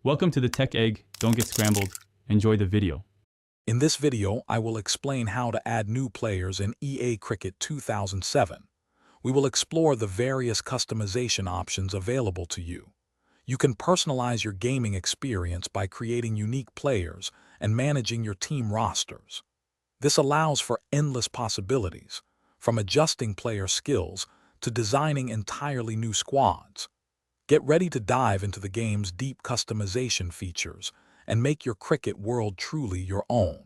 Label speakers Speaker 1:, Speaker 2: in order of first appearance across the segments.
Speaker 1: Welcome to the Tech Egg. Don't get scrambled. Enjoy the video.
Speaker 2: In this video, I will explain how to add new players in EA Cricket 2007. We will explore the various customization options available to you. You can personalize your gaming experience by creating unique players and managing your team rosters. This allows for endless possibilities, from adjusting player skills to designing entirely new squads. Get ready to dive into the game's deep customization features and make your cricket world truly your own.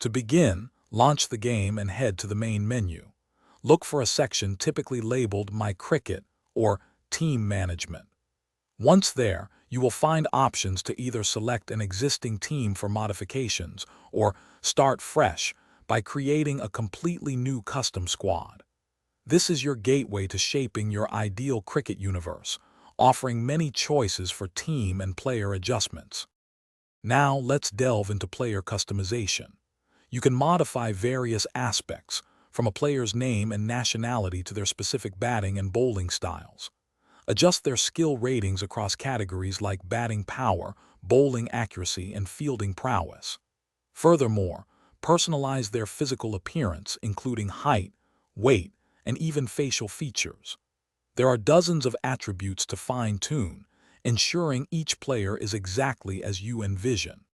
Speaker 2: To begin, launch the game and head to the main menu. Look for a section typically labeled My Cricket or Team Management. Once there, you will find options to either select an existing team for modifications or start fresh by creating a completely new custom squad. This is your gateway to shaping your ideal cricket universe, offering many choices for team and player adjustments. Now let's delve into player customization. You can modify various aspects, from a player's name and nationality to their specific batting and bowling styles. Adjust their skill ratings across categories like batting power, bowling accuracy, and fielding prowess. Furthermore, personalize their physical appearance, including height, weight, and even facial features. There are dozens of attributes to fine-tune, ensuring each player is exactly as you envision.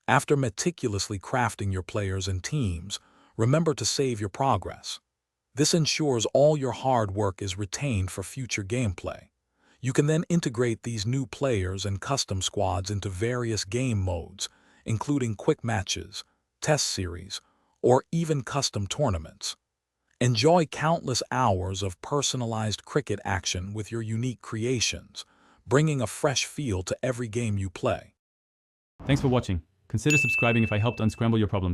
Speaker 2: After meticulously crafting your players and teams, remember to save your progress. This ensures all your hard work is retained for future gameplay. You can then integrate these new players and custom squads into various game modes, including quick matches, test series, or even custom tournaments. Enjoy countless hours of personalized cricket action with your unique creations, bringing a fresh feel to every game you play.
Speaker 1: Thanks for watching. Consider subscribing if I helped unscramble your problems.